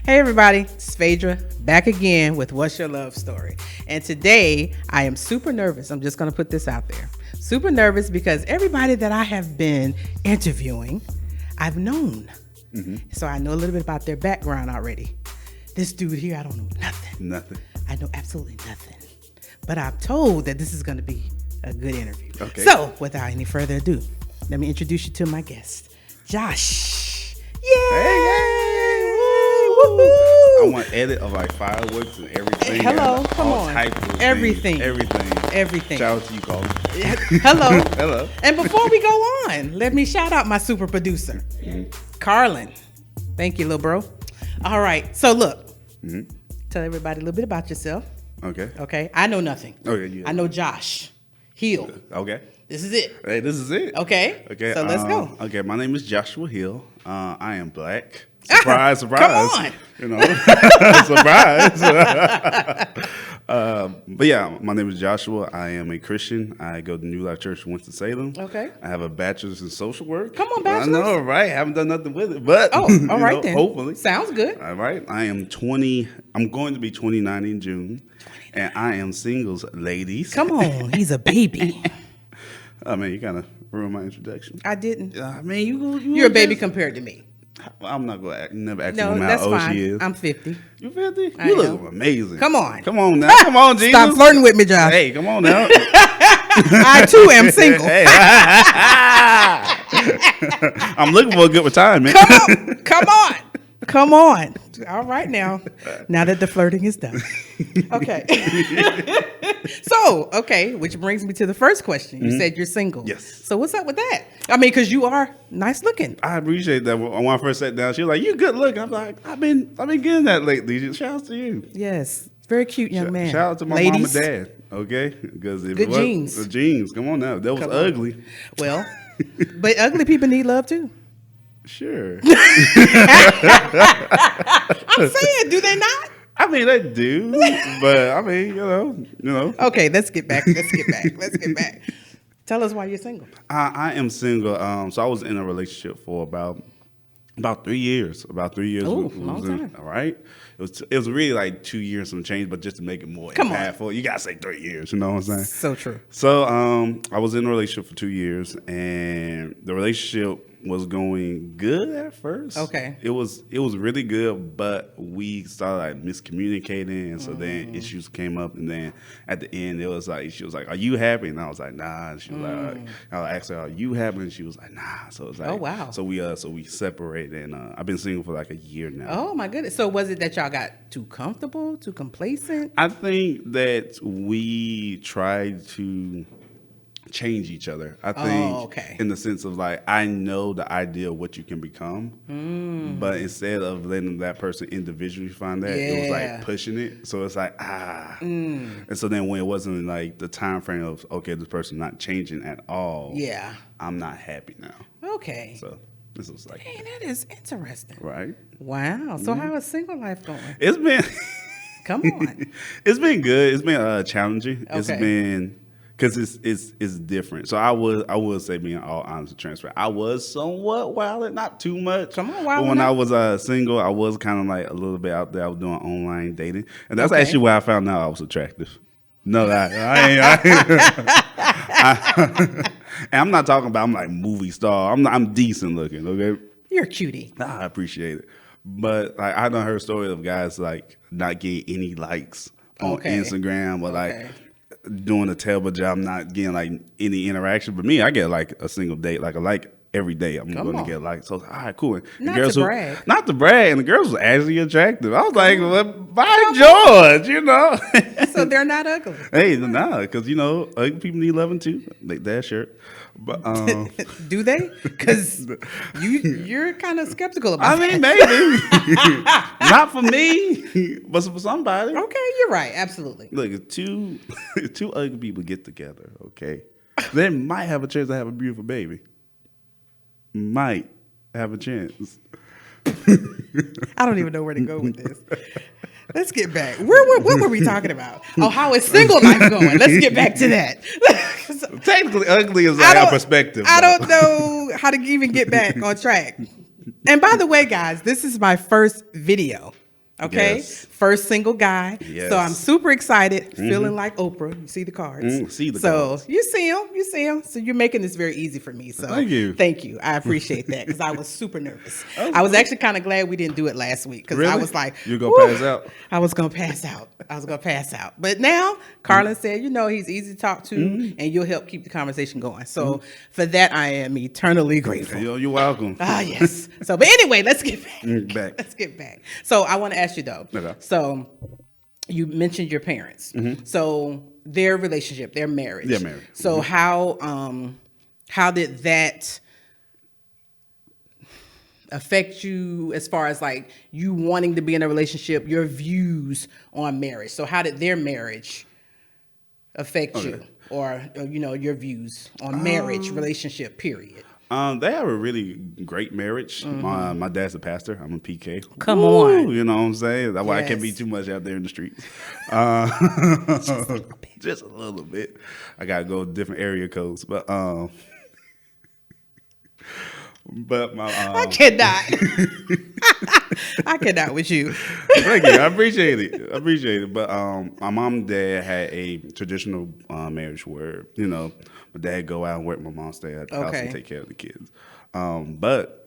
Hey everybody, it's Phaedra back again with What's Your Love Story. And today I am super nervous. I'm just going to put this out there. Super nervous because everybody that I have been interviewing, I've known. So I know a little bit about their background already. This dude here, I don't know nothing. Nothing. I know absolutely nothing. But I'm told that this is going to be a good interview. Okay. So without any further ado, let me introduce you to my guest, Josh. Yay! Hey! Woo-hoo! I want edit of like fireworks and everything. Hello, and come all on. types of Everything. things. Everything. Shout out to you, Colin. Hello. Hello. And before we go on, let me shout out my super producer, Carlin. Thank you, little bro. All right. So look, tell everybody a little bit about yourself. Okay. Okay. I know nothing. Okay. Yeah. I know Josh Hill. Okay. This is it. Hey, this is it. Okay. Okay. So let's go. Okay. My name is Joshua Hill. I am black. Surprise, surprise. Come on. You know, surprise. But yeah, my name is Joshua. I am a Christian. I go to New Life Church in Winston-Salem. Okay. I have a bachelor's in social work. Come on, bachelor's. I know, right? Haven't done nothing with it, but Oh, all right then. hopefully. Sounds good. All right. I am 20. I'm going to be 29 in June, and I am singles, ladies. Come on. He's a baby. I mean, you kind of ruined my introduction. I didn't. I mean, You're a baby compared to me. I'm not going to act. Never ask a No, woman that's how old fine. she is. I'm 50. You 50? I You look am. amazing. Come on. Come on now. Come on, Jesus. Stop flirting with me, Josh. Hey, come on now. I too am single. Hey. I'm looking for a good retirement. Come on. All right now that the flirting is done. Okay. So, which brings me to the first question. You said you're single. Yes. So what's up with that? I mean, because you are nice looking. I appreciate that. When I first sat down, she was like, "You good looking." I'm like, "I've been getting that lately." Shout out to you. Yes. Very cute young man. Shout out to my Ladies, mom and dad. Okay, because if Good it was genes. the jeans, come on now, that was Come on. ugly. Well, but ugly people need love too. Sure. I'm saying, do they not? I mean, they do, but I mean, you know. Okay, let's get back. Let's get back. Tell us why you're single. I am single. So I was in a relationship for about 3 years. About 3 years. Ooh, long time. All right. It was really like 2 years some change, but just to make it more Come on. impactful, you gotta say 3 years. You know what I'm saying? So true. So I was in a relationship for 2 years, and the relationship was going good at first. Okay. It was really good, but we started like miscommunicating, and so then issues came up, and then at the end it was like she was like, "Are you happy?" And I was like, "Nah." And she was like, I asked her, "Are you happy?" And she was like, "Nah." So it was like, Oh, wow. So we separated, and I've been single for like a year now. Oh my goodness. So was it that y'all got too comfortable, too complacent? I think that we tried to change each other. I think okay. in the sense of like, I know the idea of what you can become, but instead of letting that person individually find that, it was Yeah. like pushing it. So it's like, And so then when it wasn't like the time frame of, okay, this person not changing at all, Yeah. I'm not happy now. Okay. So this was like, Man, that is interesting. right? Wow. So how is single life going? It's been, Come on. it's been good. It's been challenging. It's Okay. been, because it's different. So I would say, being all honest and transparent, I was somewhat wild, not too much. Come on, But wildin' when I out. was single, I was kind of like a little bit out there. I was doing online dating, and that's Okay. actually where I found out I was attractive. No, I ain't. And I'm not talking about I'm like movie star. I'm decent looking. Okay. You're a cutie. I appreciate it, but like I done heard stories of guys like not getting any likes on Okay. Instagram or Okay. like doing a terrible job, not getting like any interaction. But me, I get like a single date, like a like every day. I'm Come going on. to get like, so all right, cool. And Not girls to who- brag. not to brag, and the girls was actually attractive. I was like, well, by George, you know. So they're not ugly. Hey, nah, because you know, ugly people need loving too. Like that shirt. But Do they? Because you're kind of skeptical about I that. mean, maybe not for me, but for somebody. Okay, you're right. Absolutely. Look, if two ugly people get together, okay, they might have a chance to have a beautiful baby. Might have a chance. I don't even know where to go with this. Let's get back. What were we talking about? Oh, how is single life going? Let's get back to that. Technically, ugly is like a perspective. I though. don't know how to even get back on track. And by the way, guys, this is my first video. Okay, Yes. first single guy. Yes. So I'm super excited, feeling like Oprah. You see the cards. See the so cards. you see them. So you're making this very easy for me. So Thank you. Thank you. I appreciate that because I was super nervous. Oh, I was actually kind of glad we didn't do it last week because I Really? was like, You gonna "Whew." pass out? I was gonna pass out. But now Carlin said, he's easy to talk to, and you'll help keep the conversation going. So for that, I am eternally grateful. You're welcome. Ah, yes. So, but anyway, let's get back. Back. Let's get back. So, I want to ask you though. Okay. So, you mentioned your parents. So, their relationship, their marriage. They're married. So, how did that affect you as far as like you wanting to be in a relationship, your views on marriage? So, how did their marriage affect you, or your views on marriage, relationship, period? They have a really great marriage. My dad's a pastor. I'm a PK. Come on. You know what I'm saying? That's why I can't be Yes. too much out there in the streets. Just a little bit. I gotta go different area codes, but my I cannot. I cannot with you. thank you. I appreciate it. But my mom and dad had a traditional marriage where, my dad go out and work, my mom stay at the house and take care of the kids. But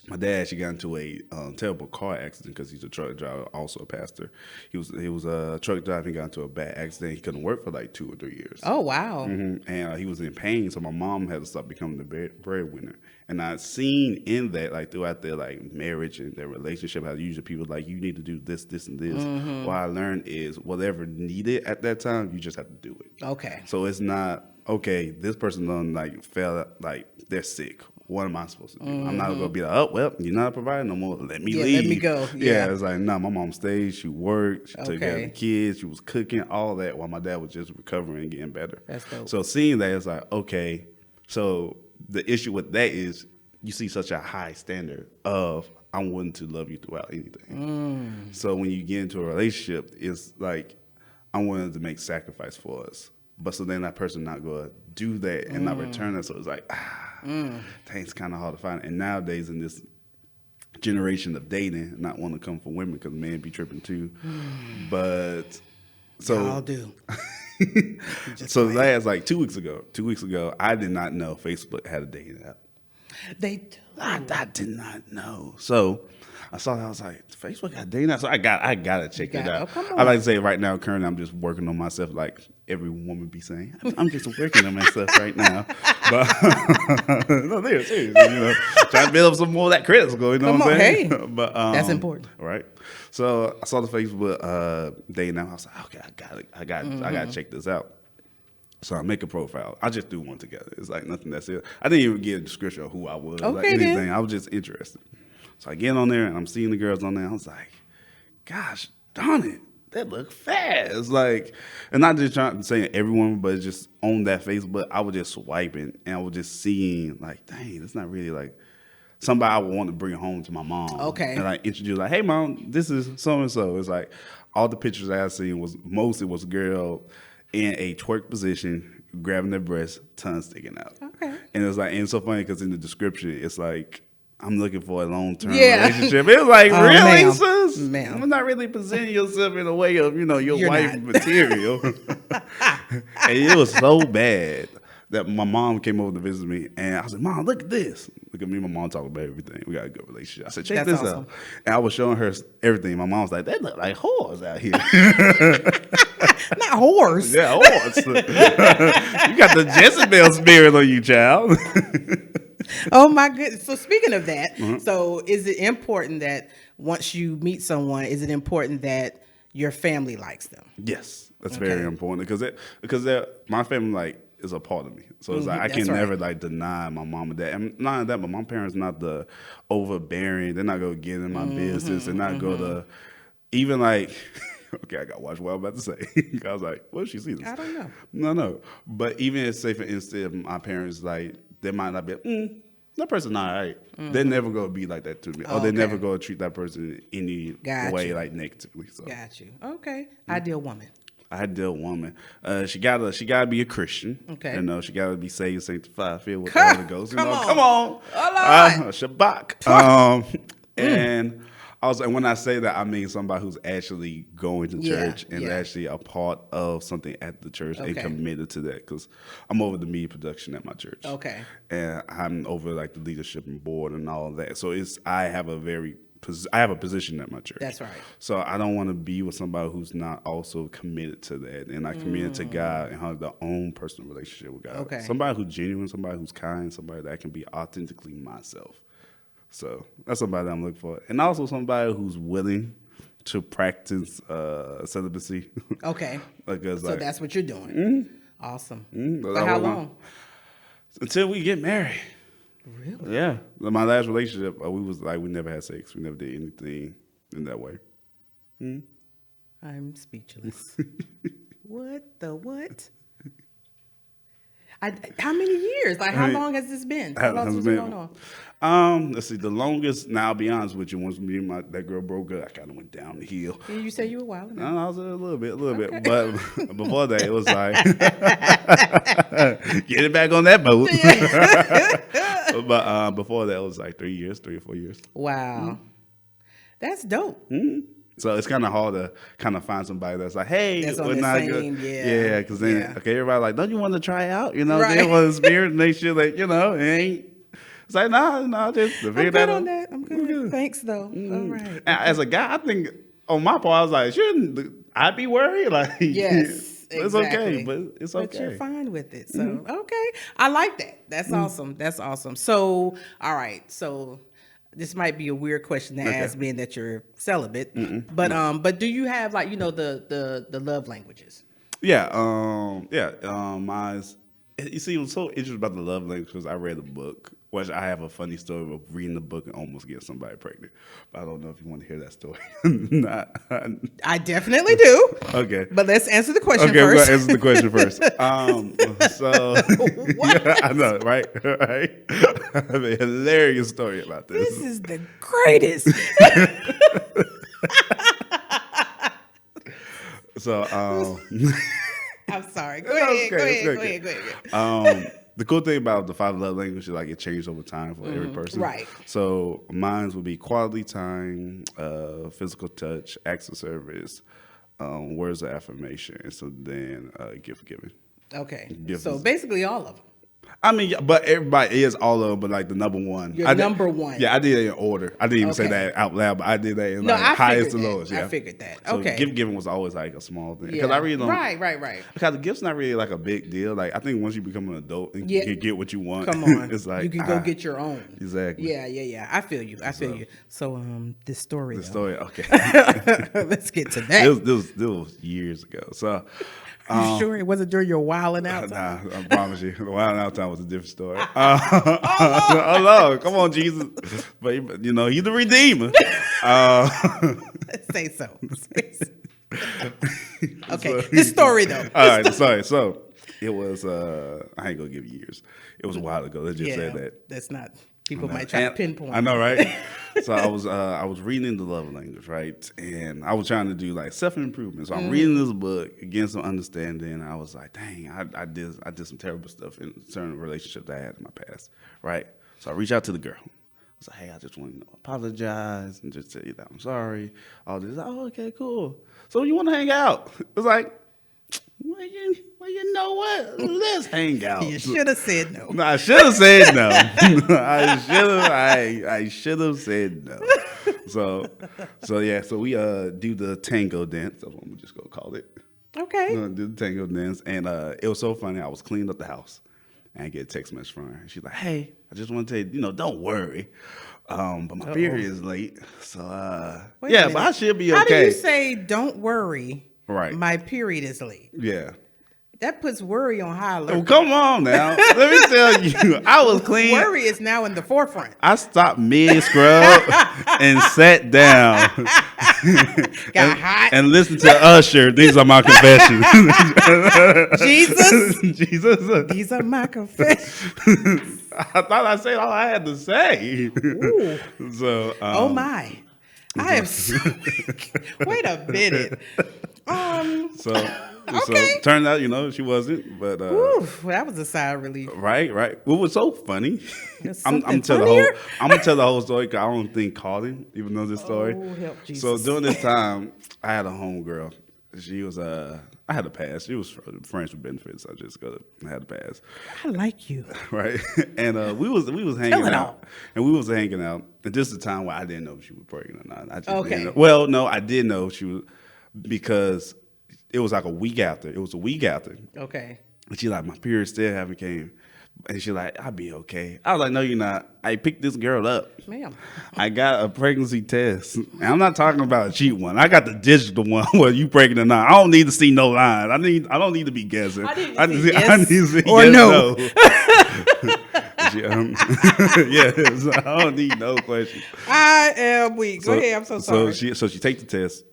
my dad actually got into a terrible car accident because he's a truck driver, also a pastor. He was a truck driver. He got into a bad accident. He couldn't work for like 2 or 3 years. Oh, wow. And he was in pain, so my mom had to stop becoming the breadwinner. And I seen in that, like throughout their like marriage and their relationship, how usually people like, you need to do this, this, and this. What I learned is whatever needed at that time, you just have to do it. Okay. So it's not okay. This person done like fell, like they're sick. What am I supposed to do? I'm not gonna be like, oh well, you're not a provider no more. Let me leave. Let me go. Yeah, it's like no. My mom stayed. She worked. She took care of the Okay. kids. She was cooking, all that, while my dad was just recovering and getting better. That's dope. So seeing that, it's like okay. So the issue with that is you see such a high standard of I'm willing to love you throughout anything. So when you get into a relationship, it's like I'm willing to make sacrifice for us. But so then that person not going to do that and not return it. So it's like, dang, it's kind of hard to find. And nowadays in this generation of dating, not want to come for women because men be tripping too. But so Y'all do. so last like 2 weeks ago, I did not know Facebook had a dating app. They do. I did not know. So I saw that. I was like, Facebook got dating app. So I gotta check it out. come I like to say right now, currently, I'm just working on myself, like every woman be saying. I'm just working on myself right now. But no, they're serious. Trying to build up some more of that credit score. You know Come what I'm on, saying? hey. But That's important. right? So I saw the Facebook dating app. I was like, okay, I gotta check this out. So I make a profile. I just do one together. It's like nothing that's it. I didn't even get a description of who I was, like Okay, anything. then. I was just interested. So I get on there and I'm seeing the girls on there. I was like, gosh darn it, that look fast. Like, and not just trying to say everyone, but just on that Facebook, I was just swiping and I was just seeing like, dang, it's not really like somebody I would want to bring home to my mom. Okay. And like introduce like, hey mom, this is so and so. It's like all the pictures I seen was a girl in a twerk position, grabbing their breasts, tongue sticking out. Okay. And it was like, and it's so funny because in the description, it's like, I'm looking for a long-term Yeah. relationship. It was like, Oh, really, ma'am. sis? Ma'am. I'm not really presenting yourself in a way of, your You're wife not. material. And it was so bad that my mom came over to visit me, and I was like, Mom, look at this. Look at me and my mom talking about everything. We got a good relationship. I said, check That's this awesome. out. And I was showing her everything. My mom was like, they look like whores out here. Not whores. Yeah, whores. You got the Jezebel spirit on you, child. Oh my goodness. So speaking of that, Mm-hmm. so is it important that once you meet someone, is it important that your family likes them? Yes, that's very important because my family like is a part of me. So it's like I can that's right. never like deny my mom and dad. And not only that, but my parents not the overbearing. They're not gonna get in my business. They're not gonna even like. Okay, I got to watch what I'm about to say. I was like, what if she sees this? I don't know. No. But even if, say, for instance, my parents, like, they might not be, that person not all right. They're never going to be like that to me. Or they're Okay. never going to treat that person in any Got way, you. like, negatively. So Got you. Okay. Ideal woman. ideal woman. She gotta be a Christian. Okay. She gotta be saved, sanctified, filled with the Come Holy Ghost. on. Come on. Oh, Lord. Shabbat. And And when I say that, I mean somebody who's actually going to Yeah, church and yeah. actually a part of something at the church and Okay. committed to that. Because I'm over the media production at my church. Okay. And I'm over like the leadership and board and all of that. So I have a position at my church. That's right. So I don't want to be with somebody who's not also committed to that and not committed to God and have their own personal relationship with God. Okay. Somebody who's genuine, somebody who's kind, somebody that I can be authentically myself. So that's somebody that I'm looking for. And also somebody who's willing to practice celibacy. Okay. Because So that's what you're doing. Awesome. For how long? Until we get married. Really? Yeah. My last relationship, we never had sex. We never did anything in that way. I'm speechless. What the what? How many years? Like, how long has this been? How long has this been going on? Let's see. The longest. Now, I'll be honest with you. Once me and that girl broke up, I kind of went down the hill. Yeah, you say you were wild. No, I was a little bit. But before that, it was like get it back on that boat. But before that, it was like 3 or 4 years. Wow, that's dope. So it's kind of hard to kind of find somebody that's like, hey, That's on we're the not same, good. yeah. Because then, okay, everybody like, don't you want to try out? You know, Right. they want to spirit and they should, like, you know, it ain't. It's like, no, just to I'm figure good that on out. that. I'm good. Thanks, though. All right. And as a guy, I think on my part, I was like, shouldn't I be worried? Like, Yes, it's exactly. okay, but it's okay. But you're fine with it. So, okay. I like that. That's awesome. That's awesome. So, all right. So, this might be a weird question to ask, being that you're celibate. But do you have, like, the love languages? Yeah, mine's. You see, it was so interesting about the love language because I read a book, which I have a funny story of reading the book and almost getting somebody pregnant. But I don't know if you want to hear that story. I definitely do. Okay. But let's answer the question Okay, we're first. gonna answer the question first. So What? yeah, I know, right? Right. I have a hilarious story about this. This is the greatest. So I'm sorry. Go It's ahead. great. The cool thing about the 5 love languages is like it changes over time for every person. Right. So mine would be quality time, physical touch, acts of service, words of affirmation, and so then gift giving. Okay. Gift So is- basically all of them. I mean, but everybody is all of them, but like the number one. Your number one. Yeah, I did it in order. I didn't even say Okay. that out loud, but I did that in No, like I highest figured to that. lowest. Yeah, I figured that. So Okay. gift giving was always like a small thing because Yeah. I really don't. Right. Because the gift's not really like a big deal. Like I think once you become an adult and you Yeah. can get what you want, Come on. it's like you can go get your own. Exactly. Yeah. I feel you. So this story. The though. story. Okay. Let's get to that. This was years ago. So. You sure it wasn't during your wilding out time? Nah, I promise you. The wild out time was a different story. Oh Lord, come on, Jesus! But he's the Redeemer. Say so. Okay, this story though. All right, sorry. So it was. I ain't gonna give you years. It was a while ago. Let's just say that. That's not. People might try to pinpoint. I know, right? So I was reading the love language, right? And I was trying to do like self-improvement. So I'm reading this book, getting some understanding. And I was like, dang, I did some terrible stuff in certain relationships that I had in my past, right? So I reached out to the girl. I was like, hey, I just want to apologize and just tell you that I'm sorry. All this. Oh, okay, cool. So you want to hang out? It was like, well, you know what? Let's hang out. You should have said no. No, I should have said no. I should have said no. So yeah. So we do the tango dance. That's what we just gonna call it. Okay. Do the tango dance, and it was so funny. I was cleaning up the house, and I get a text message from her. She's like, "Hey, I just want to tell you, don't worry, but my period is late. So Wait a yeah, minute. but I should be How okay." do you say, "Don't worry"? Right. My period is late. Yeah. That puts worry on high alert. Oh, come on now. Let me tell you, I was clean. Worry is now in the forefront. I stopped mid scrub and sat down. Got hot. And listened to Usher. These are my confessions. Jesus. Jesus. These are my confessions. I thought I said all I had to say. Ooh. So, Oh my. I am so Wait a minute. So So Okay. turned out, she wasn't. But Whew, that was a sigh of relief. right. What was so funny? There's I'm something tell the funnier? I'm gonna tell the whole story because I don't think Colin even knows this story. Oh, help Jesus. So during this time, I had a homegirl. She was I had a pass. She was friends with benefits. I just had a pass. I like you. Right. And we was hanging it out. all. And we was hanging out. And this is the time where I didn't know if she was pregnant or not. I just Okay. didn't know. Well, no, I did know she was because it was like a week after. It was a week after. Okay. And she like, my period still haven't came. And she like, I'll be okay. I was like, no, you're not. I picked this girl up. Ma'am. I got a pregnancy test. And I'm not talking about a cheap one. I got the digital one where you pregnant or not. I don't need to see no line. I don't need to be guessing. I need to see yes or yes, no. Yes, I don't need no question. I am weak. Go ahead. I'm so sorry. So she takes the test.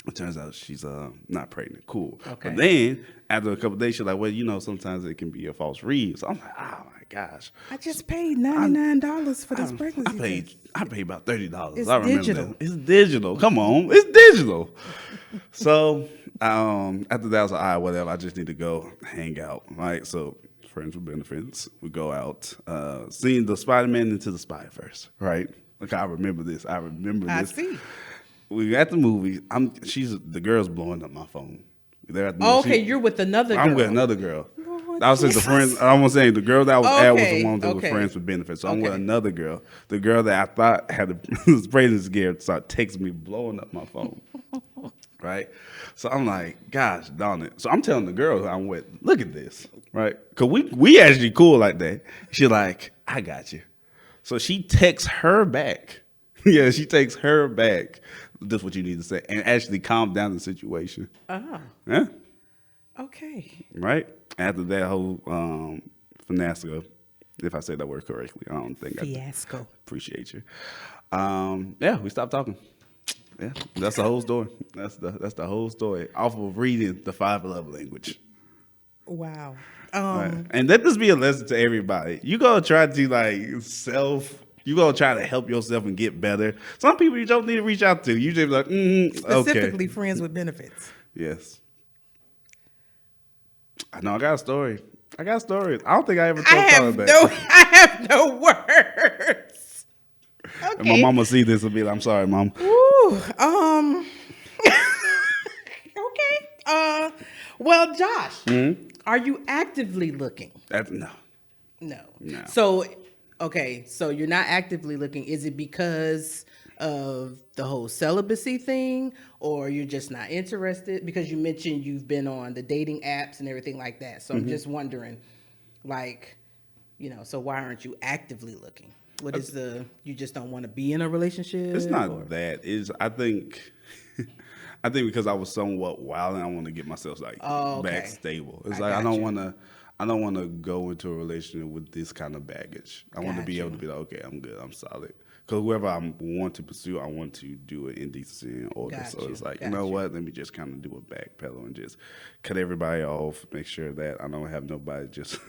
It turns out she's not pregnant. Cool. Okay. But then after a couple of days, she's like, well, sometimes it can be a false read. So I'm like, oh my gosh. I just paid $99 for this pregnancy test. I paid about $30. It's I remember digital. that. It's digital. Come on, it's digital. So after that, I was like, all right, whatever. I just need to go hang out. Right. So friends with benefits, we go out, seeing the Spider-Man Into the Spider-Verse. Right. Like I remember this. I see. We at the movie. The girl's blowing up my phone. They're at the Oh, okay, you're with another girl. I'm with another girl. Lord I was saying the Jesus. friend. I'm saying the girl that I was at was Okay, the one that was okay. friends with benefits. So I'm with Okay. another girl. The girl that I thought had the pregnancy scare started texting me, blowing up my phone. Right. So I'm like, gosh, darn it. So I'm telling the girl who I'm with, look at this. Right. Because we actually cool like that. She's like, I got you. So she texts her back. Yeah, she takes her back. That's what you need to say, and actually calm down the situation. Yeah. Okay. Right. After that whole fiasco, if I say that word correctly, I don't think Fiasco. appreciate you. Yeah, we stopped talking. Yeah, that's the whole story. That's the whole story. Off of reading the 5 love language. Wow. Right. And let this be a lesson to everybody. You gonna try to you gonna try to help yourself and get better. Some people you don't need to reach out to. You just be like, Specifically okay. friends with benefits. Yes. I know I got a story. I don't think I ever told y'all that. I have no words. Okay. And my mama see this and be like, I'm sorry, mom. Ooh, okay. Well, Josh, are you actively looking? No. No. No. So, okay, so you're not actively looking. Is it because of the whole celibacy thing, or you're just not interested? Because you mentioned you've been on the dating apps and everything like that. So I'm just wondering, so why aren't you actively looking? What is you just don't want to be in a relationship? It's not that. I think because I was somewhat wild and I want to get myself back stable. It's I don't want to go into a relationship with this kind of baggage. I want to be able to be like, okay, I'm good, I'm solid. Because whoever I want to pursue, I want to do it in decency and order. So it's like, you know what? Let me just kind of do a backpedal and just cut everybody off. Make sure that I don't have nobody just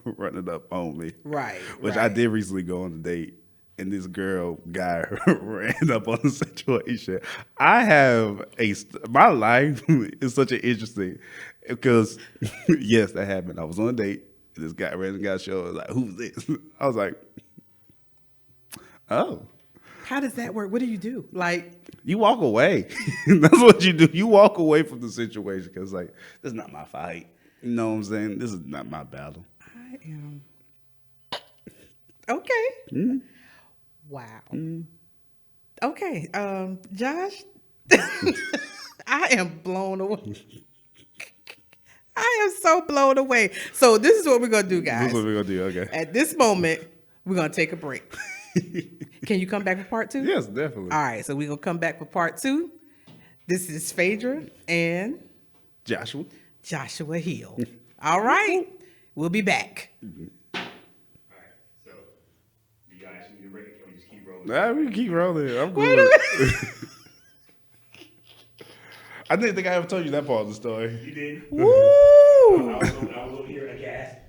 running up on me. Right. Which I did recently go on a date, and this guy ran up on the situation. My life is such an interesting, because yes, that happened. I was on a date, and this random guy showed. I was like, who's this? I was like, oh. How does that work? What do you do? You walk away. That's what you do. You walk away from the situation because, this is not my fight. You know what I'm saying? This is not my battle. I am. Okay. Mm-hmm. Wow. Mm-hmm. Okay. Josh, I am blown away. I am so blown away. So this is what we're going to do, guys. This is what we're going to do, okay. At this moment, we're going to take a break. Can you come back for part 2? Yes, definitely. All right, so we're going to come back for part 2. This is Phaedra and Joshua Hill. All right, we'll be back. Mm-hmm. All right, so do you guys need a break or you just keep rolling? Nah, we can keep rolling. I'm good. I didn't think I ever told you that part of the story. You did? Woo! I was over here aghast.